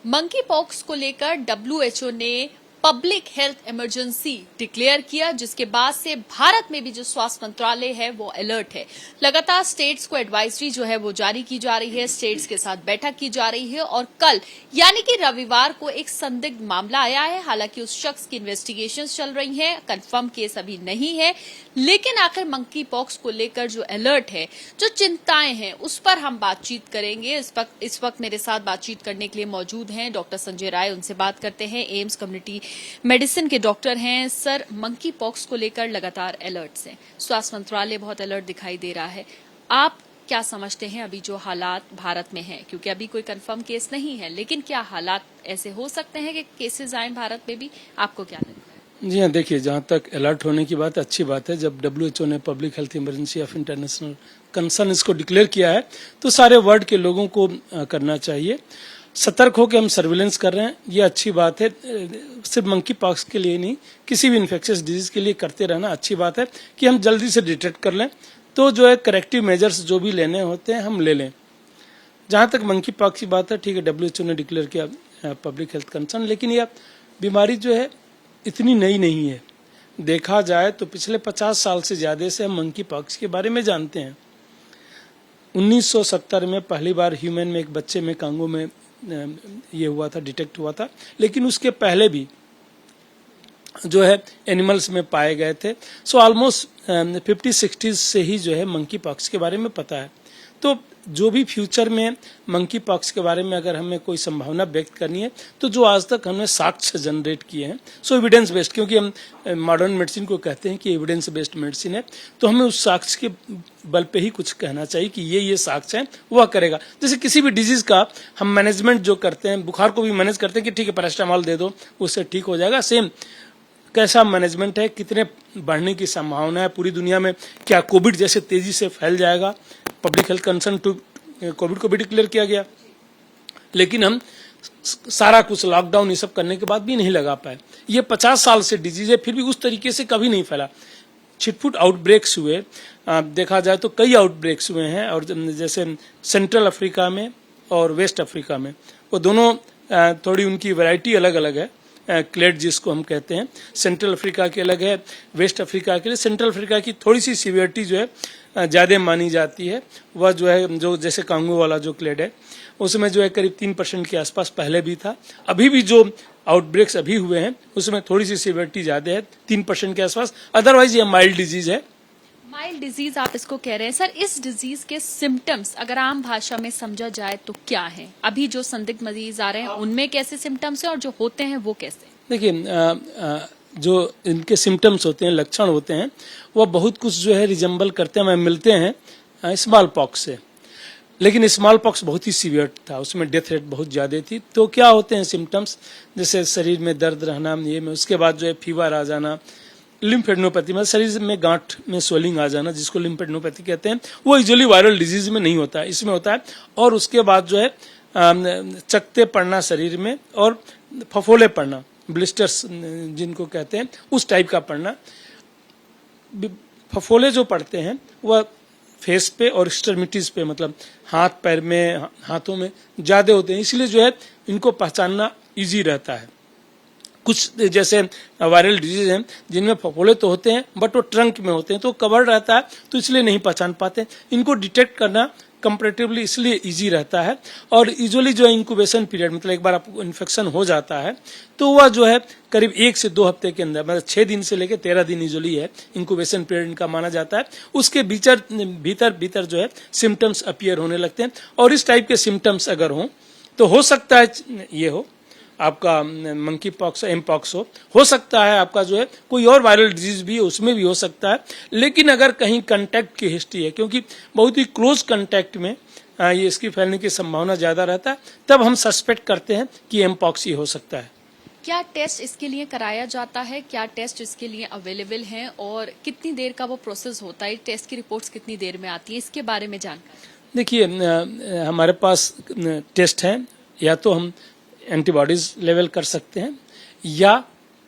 Monkey pox को लेकर WHO ने पब्लिक हेल्थ इमरजेंसी डिक्लेयर किया, जिसके बाद से भारत में भी जो स्वास्थ्य मंत्रालय है वो अलर्ट है। लगातार स्टेट्स को एडवाइजरी जो है वो जारी की जा रही है, स्टेट्स के साथ बैठक की जा रही है और कल यानी कि रविवार को एक संदिग्ध मामला आया है। हालांकि उस शख्स की इन्वेस्टिगेशंस चल रही हैं, कंफर्म केस अभी नहीं है, लेकिन आखिर मंकी पॉक्स को लेकर जो अलर्ट है, जो चिंताएं हैं, उस पर हम बातचीत करेंगे। इस वक्त मेरे साथ बातचीत करने के लिए मौजूद हैं डॉक्टर संजय राय। उनसे बात करते हैं। एम्स कम्युनिटी मेडिसिन के डॉक्टर हैं। सर, मंकी पॉक्स को लेकर लगातार अलर्ट्स हैं, स्वास्थ्य मंत्रालय बहुत अलर्ट दिखाई दे रहा है। आप क्या समझते हैं अभी जो हालात भारत में हैं, क्योंकि अभी कोई कंफर्म केस नहीं है, लेकिन क्या हालात ऐसे हो सकते हैं कि केसेस आए भारत में भी? आपको क्या लगता है? जी हाँ, देखिए, जहाँ तक अलर्ट होने की बात, अच्छी बात है। जब डब्ल्यूएचओ ने public health emergency of international concern इसको डिक्लेयर किया है तो सारे वर्ल्ड के लोगों को करना चाहिए। सतर्क होकर हम सर्विलेंस कर रहे हैं, ये अच्छी बात है। सिर्फ मंकी पॉक्स के लिए नहीं, किसी भी इन्फेक्शियस डिजीज के लिए करते रहना अच्छी बात है कि हम जल्दी से डिटेक्ट कर लें, तो जो है करेक्टिव मेजर्स जो भी लेने होते हैं हम ले लें। जहाँ तक मंकी पॉक्स की बात है, ठीक है, डब्ल्यूएचओ ने डिक्लेयर किया पब्लिक हेल्थ कंसर्न, लेकिन यह बीमारी जो है इतनी नई नहीं है। देखा जाए तो पिछले 50 साल से ज्यादा से हम मंकी पॉक्स के बारे में जानते हैं। 1970 में पहली बार ह्यूमन में एक बच्चे में कांगो में ये हुआ था, डिटेक्ट हुआ था, लेकिन उसके पहले भी जो है एनिमल्स में पाए गए थे। सो ऑलमोस्ट 50-60 से ही जो है मंकी पॉक्स के बारे में पता है। तो जो भी फ्यूचर में मंकी पॉक्स के बारे में अगर हमें कोई संभावना व्यक्त करनी है, तो जो आज तक हमने साक्ष्य जनरेट किए हैं, सो एविडेंस बेस्ड, क्योंकि हम मॉडर्न मेडिसिन को कहते हैं कि एविडेंस बेस्ड मेडिसिन है, तो हमें उस साक्ष्य के बल पे ही कुछ कहना चाहिए कि ये साक्ष्य है, वह करेगा। जैसे किसी भी डिजीज का हम मैनेजमेंट जो करते हैं, बुखार को भी मैनेज करते हैं कि ठीक है पैरास्टामोल दे दो, उससे ठीक हो जाएगा। सेम कैसा मैनेजमेंट है, कितने बढ़ने की संभावना है पूरी दुनिया में, क्या कोविड जैसे तेजी से फैल जाएगा। Public health concern to Covid को भी डिक्लेयर किया गया, लेकिन हम सारा कुछ लॉकडाउन ये सब करने के बाद भी नहीं लगा पाए। ये 50 साल से डिजीज है, फिर भी उस तरीके से कभी नहीं फैला। छिटपुट आउटब्रेक्स हुए, देखा जाए तो कई आउटब्रेक्स हुए हैं, और जैसे सेंट्रल अफ्रीका में और वेस्ट अफ्रीका में, वो दोनों थोड़ी उनकी वैरायटी अलग अलग है। क्लेड जिसको हम कहते हैं, सेंट्रल अफ्रीका की अलग है, वेस्ट अफ्रीका के लिए। सेंट्रल अफ्रीका की थोड़ी सी सीवियरिटी जो है ज्यादा मानी जाती है। वह जो है, जो जैसे कांगो वाला जो क्लेड है, उसमें जो है करीब 3% के आसपास पहले भी था। अभी भी जो आउटब्रेक्स अभी हुए हैं उसमें थोड़ी सी सीवियरिटी ज्यादा है, 3% के आसपास। अदरवाइज ये माइल्ड डिजीज है। माइल्ड डिजीज आप इसको कह रहे हैं। सर, इस डिजीज के सिम्टम्स अगर आम भाषा में समझा जाए तो क्या है? अभी जो संदिग्ध मरीज आ रहे हैं उनमें कैसे सिम्टम्स हैं और जो होते हैं वो कैसे? देखिए, जो इनके सिम्टम्स होते हैं, लक्षण होते हैं, वो बहुत कुछ जो है रिजेंबल करते हैं, मिलते हैं स्मॉल पॉक्स से। लेकिन स्मॉल पॉक्स बहुत ही सीवियर था, उसमें डेथ रेट बहुत ज्यादा थी। तो क्या होते हैं सिम्टम्स, जैसे शरीर में दर्द रहना, ये में उसके बाद जो है फीवर आ जाना, लिम्फेडिनोपैथी में शरीर में गांठ में स्वेलिंग आ जाना, जिसको लिम्फेडिनोपैथी कहते हैं, वो यूजुअली वायरल डिजीज में नहीं होता है, इसमें होता है। और उसके बाद जो है चकते पड़ना शरीर में, और फफोले पड़ना, ब्लिस्टर्स जिनको कहते हैं, उस टाइप का पड़ना। फफोले जो पड़ते हैं वह फेस पे और एक्सट्रीमिटीज पे, मतलब हाथ पैर में, हाथों में ज्यादा होते हैं, इसलिए जो है इनको पहचानना इजी रहता है। कुछ जैसे वायरल डिजीज हैं जिनमें फफोले तो होते हैं बट वो ट्रंक में होते हैं, तो कवर्ड रहता है, तो इसलिए नहीं पहचान पाते। इनको डिटेक्ट करना कंपैरेटिवली इसलिए इजी रहता है। और यूजुअली जो है इंक्यूबेशन पीरियड, मतलब एक बार आपको इन्फेक्शन हो जाता है तो वह जो है करीब 1 से 2 हफ्ते के अंदर, मतलब 6 दिन से लेकर 13 दिन यूजुअली है इंक्यूबेशन पीरियड इनका माना जाता है। उसके भीतर जो है सिम्टम्स अपीयर होने लगते हैं। और इस टाइप के सिम्टम्स अगर हों तो हो सकता है ये हो आपका मंकी पॉक्स, एम पॉक्स हो सकता है आपका जो है कोई और वायरल डिजीज भी, उसमें भी हो सकता है। लेकिन अगर कहीं कांटेक्ट की हिस्ट्री है, क्योंकि बहुत ही क्लोज कांटेक्ट में ये इसकी फैलने की संभावना ज्यादा रहता है, तब हम सस्पेक्ट करते हैं कि एम पॉक्स ही हो सकता है। क्या टेस्ट इसके लिए कराया जाता है? क्या टेस्ट इसके लिए अवेलेबल हैं और कितनी देर का वो प्रोसेस होता है? टेस्ट की रिपोर्ट्स कितनी देर में आती है? इसके बारे में जानकारी। देखिए, हमारे पास टेस्ट हैं, या तो हम एंटीबॉडीज लेवल कर सकते हैं या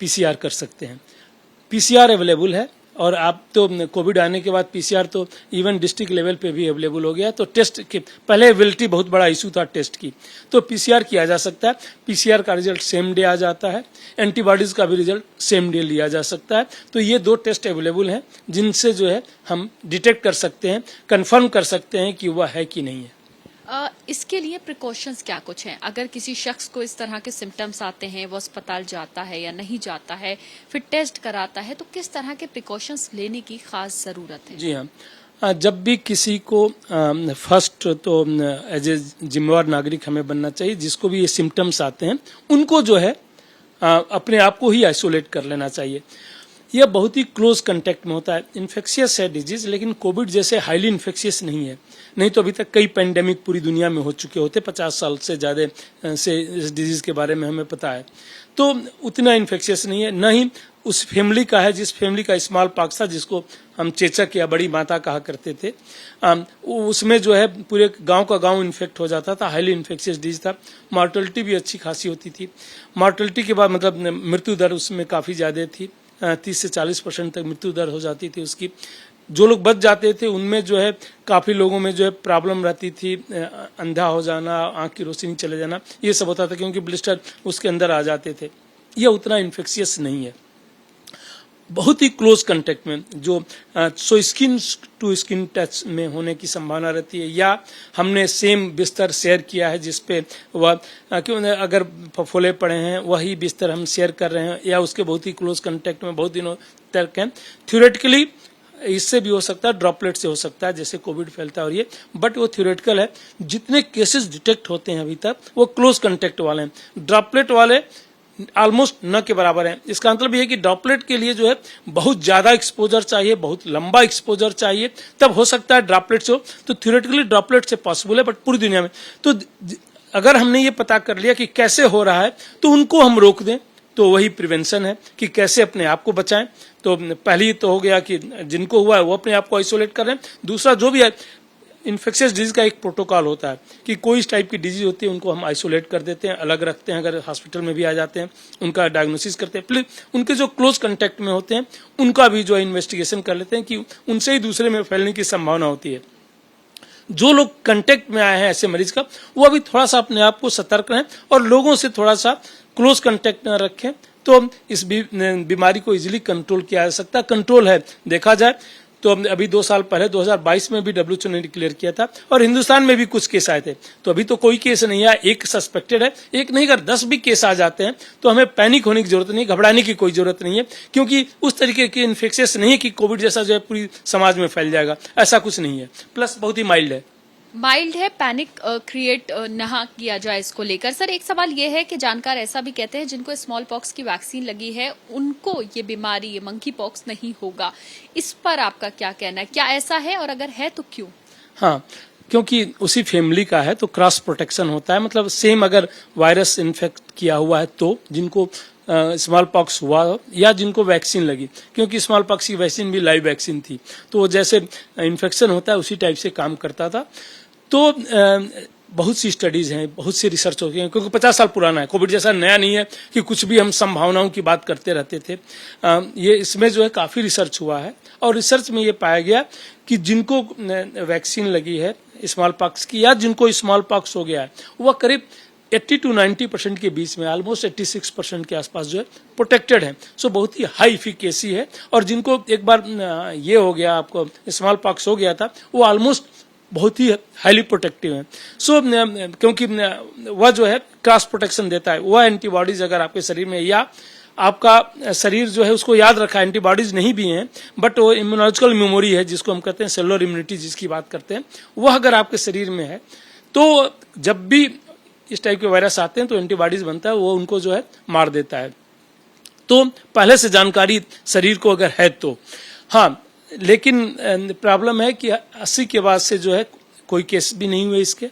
पीसीआर कर सकते हैं। पीसीआर अवेलेबल है और आप तो कोविड आने के बाद पीसीआर तो इवन डिस्ट्रिक्ट लेवल पे भी अवेलेबल हो गया, तो टेस्ट के पहले अवेलेबिलिटी बहुत बड़ा इशू था टेस्ट की, तो पीसीआर किया जा सकता है, पीसीआर का रिजल्ट सेम डे आ जाता है, एंटीबॉडीज का भी रिजल्ट सेम डे लिया जा सकता है। तो ये 2 टेस्ट अवेलेबल हैं जिनसे जो है हम डिटेक्ट कर सकते हैं, कंफर्म कर सकते हैं कि वह है कि नहीं है। इसके लिए प्रिकॉशंस क्या कुछ हैं? अगर किसी शख्स को इस तरह के सिम्टम्स आते हैं, वो अस्पताल जाता है या नहीं जाता है, फिर टेस्ट कराता है, तो किस तरह के प्रिकॉशंस लेने की खास जरूरत है? जी हाँ, जब भी किसी को फर्स्ट तो एज ए जिम्मेवार नागरिक हमें बनना चाहिए, जिसको भी ये सिम्टम्स आते हैं उनको जो है अपने आप को ही आइसोलेट कर लेना चाहिए। यह बहुत ही क्लोज कांटेक्ट में होता है, इन्फेक्शियस है डिजीज, लेकिन कोविड जैसे हाईली इन्फेक्शियस नहीं है। नहीं तो अभी तक कई पेंडेमिक पूरी दुनिया में हो चुके होते, 50 साल से ज्यादा से इस डिजीज के बारे में हमें पता है, तो उतना इन्फेक्शियस नहीं है। न ही उस फैमिली का है जिस फैमिली का स्मॉल पॉक्स था, जिसको हम चेचक या बड़ी माता कहा करते थे, उसमें जो है पूरे गांव का गांव इन्फेक्ट हो जाता था, हाईली इन्फेक्शियस डिजीज था। मॉर्टेलिटी भी अच्छी खासी होती थी। मॉर्टेलिटी के बाद मतलब मृत्यु दर उसमें काफी ज्यादा थी, 30 से 40% तक मृत्यु दर हो जाती थी उसकी। जो लोग बच जाते थे उनमें जो है काफी लोगों में जो है प्रॉब्लम रहती थी, अंधा हो जाना, आंख की रोशनी चले जाना, ये सब होता था क्योंकि ब्लिस्टर उसके अंदर आ जाते थे। ये उतना इन्फेक्शियस नहीं है। बहुत ही क्लोज कांटेक्ट में जो सो स्किन टू स्किन टच में होने की संभावना रहती है, या हमने सेम बिस्तर शेयर किया है जिसपे वह क्यों अगर फफोले पड़े हैं वही बिस्तर हम शेयर कर रहे हैं, या उसके बहुत ही क्लोज कांटेक्ट में बहुत दिनों तक हैं। थ्योरेटिकली इससे भी हो सकता है, ड्रॉपलेट से हो सकता है जैसे कोविड फैलता है और ये, बट वो थ्योरेटिकल है। जितने केसेस डिटेक्ट होते हैं अभी तक वो क्लोज कांटेक्ट वाले हैं, ड्रॉपलेट वाले ऑलमोस्ट न के बराबर है। इसका मतलब यह है कि ड्रॉपलेट के लिए जो है बहुत ज्यादा एक्सपोजर चाहिए, बहुत लंबा एक्सपोजर चाहिए, तब हो सकता है ड्रॉपलेट से हो। तो थ्योरेटिकली ड्रॉपलेट से पॉसिबल है, बट पूरी दुनिया में तो अगर हमने ये पता कर लिया कि कैसे हो रहा है तो उनको हम रोक दें, तो वही प्रिवेंशन है कि कैसे अपने आप को बचाएं। तो पहली तो हो गया कि जिनको हुआ है वो अपने आप को आइसोलेट कर रहे हैं। दूसरा जो भी है इन्फेक्शियस डिजीज का एक प्रोटोकॉल होता है कि कोई इस टाइप की डिजीज होती है उनको हम आइसोलेट कर देते हैं, अलग रखते हैं। अगर हॉस्पिटल में भी आ जाते हैं उनका डायग्नोसिस करते हैं, प्लस उनके जो क्लोज कांटेक्ट में होते हैं उनका भी जो इन्वेस्टिगेशन कर लेते हैं कि उनसे ही दूसरे में फैलने की संभावना होती है। जो लोग कांटेक्ट में आए हैं ऐसे मरीज का, वो अभी थोड़ा सा अपने आप को सतर्क रहें और लोगों से थोड़ा सा क्लोज कांटेक्ट न रखें, तो इस बीमारी को इजीली कंट्रोल किया जा सकता है। कंट्रोल है, देखा जाए तो अभी 2 साल पहले 2022 में भी WHO ने डिक्लेयर किया था, और हिंदुस्तान में भी कुछ केस आए थे। तो अभी तो कोई केस नहीं आया, एक सस्पेक्टेड है, एक नहीं अगर 10 भी केस आ जाते हैं तो हमें पैनिक होने की जरूरत नहीं, घबराने की कोई जरूरत नहीं है, क्योंकि उस तरीके के इन्फेक्शियस नहीं है कि कोविड जैसा जो है पूरी समाज में फैल जाएगा, ऐसा कुछ नहीं है। प्लस बहुत ही माइल्ड है, पैनिक क्रिएट ना किया जाए इसको लेकर। सर एक सवाल ये है कि जानकार ऐसा भी कहते हैं जिनको स्मॉल पॉक्स की वैक्सीन लगी है उनको ये बीमारी, ये मंकी पॉक्स नहीं होगा, इस पर आपका क्या कहना है? क्या ऐसा है, और अगर है तो क्यों? हाँ, क्योंकि उसी फैमिली का है तो क्रॉस प्रोटेक्शन होता है। मतलब सेम अगर वायरस इन्फेक्ट किया हुआ है तो जिनको स्मॉल पॉक्स हुआ या जिनको वैक्सीन लगी, क्योंकि स्मॉल पॉक्स की वैक्सीन भी लाइव वैक्सीन थी, तो जैसे इन्फेक्शन होता है उसी टाइप से काम करता था। तो बहुत सी स्टडीज हैं, बहुत सी रिसर्च होती है, क्योंकि 50 साल पुराना है, कोविड जैसा नया नहीं है कि कुछ भी हम संभावनाओं की बात करते रहते थे। ये इसमें जो है काफी रिसर्च हुआ है, और रिसर्च में ये पाया गया कि जिनको वैक्सीन लगी है स्मॉल पॉक्स की या जिनको स्मॉल पॉक्स हो गया है, वह करीब 80 to 90% के बीच में, ऑलमोस्ट 86% के आसपास जो है प्रोटेक्टेड है। सो बहुत ही हाई इफिकेसी है। और जिनको एक बार ये हो गया, आपको स्मॉल पॉक्स हो गया था, वो ऑलमोस्ट बहुत ही हाईली प्रोटेक्टिव है। सो क्योंकि वह जो है क्रॉस प्रोटेक्शन देता है, वह एंटीबॉडीज अगर आपके शरीर में, या आपका शरीर जो है उसको याद रखा, एंटीबॉडीज नहीं भी हैं बट वो इम्यूनोलॉजिकल मेमोरी है जिसको हम कहते हैं, सेलुलर इम्यूनिटी जिसकी बात करते हैं, वह अगर आपके शरीर में है तो जब भी इस टाइप के वायरस आते हैं तो एंटीबॉडीज बनता है, वो उनको जो है मार देता है। तो पहले से जानकारी शरीर को अगर है तो हाँ, लेकिन प्रॉब्लम है कि 80 के बाद से जो है कोई केस भी नहीं हुए इसके।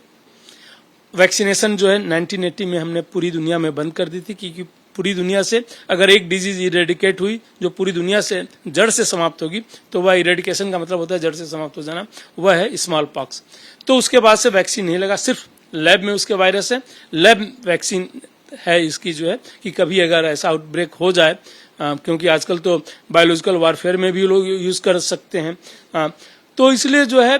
वैक्सीनेशन जो है 1980 में हमने पूरी दुनिया में बंद कर दी थी, क्योंकि पूरी दुनिया से अगर एक डिजीज इरेडिकेट हुई जो पूरी दुनिया से जड़ से समाप्त होगी, तो वह इरेडिकेशन का मतलब होता है जड़ से समाप्त हो जाना, वह है स्मॉल पॉक्स। तो उसके बाद से वैक्सीन नहीं लगा, सिर्फ लैब में उसके वायरस है, लैब वैक्सीन है इसकी जो है कि कभी अगर ऐसा आउटब्रेक हो जाए क्योंकि आजकल तो बायोलॉजिकल वारफेयर में भी लोग यूज कर सकते हैं। तो इसलिए जो है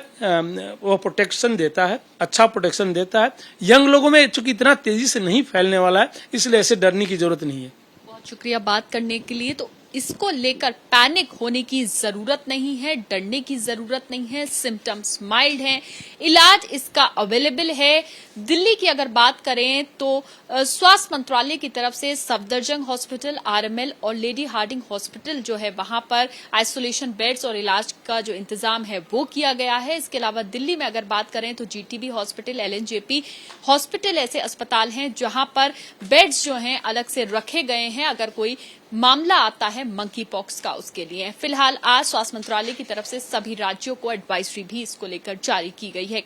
वो प्रोटेक्शन देता है, अच्छा प्रोटेक्शन देता है। यंग लोगों में चूंकि इतना तेजी से नहीं फैलने वाला है, इसलिए ऐसे डरने की जरूरत नहीं है। बहुत शुक्रिया बात करने के लिए। तो इसको लेकर पैनिक होने की जरूरत नहीं है, डरने की जरूरत नहीं है। सिम्टम्स माइल्ड हैं, इलाज इसका अवेलेबल है। दिल्ली की अगर बात करें तो स्वास्थ्य मंत्रालय की तरफ से सफदरजंग हॉस्पिटल, आरएमएल और लेडी हार्डिंग हॉस्पिटल जो है वहां पर आइसोलेशन बेड्स और इलाज का जो इंतजाम है वो किया गया है। इसके अलावा दिल्ली में अगर बात करें तो जीटीबी हॉस्पिटल, एलएनजेपी हॉस्पिटल ऐसे अस्पताल हैं जहां पर बेड्स जो हैं अलग से रखे गए हैं अगर कोई मामला आता है मंकी पॉक्स का उसके लिए। फिलहाल आज स्वास्थ्य मंत्रालय की तरफ से सभी राज्यों को एडवाइजरी भी इसको लेकर जारी की गई है।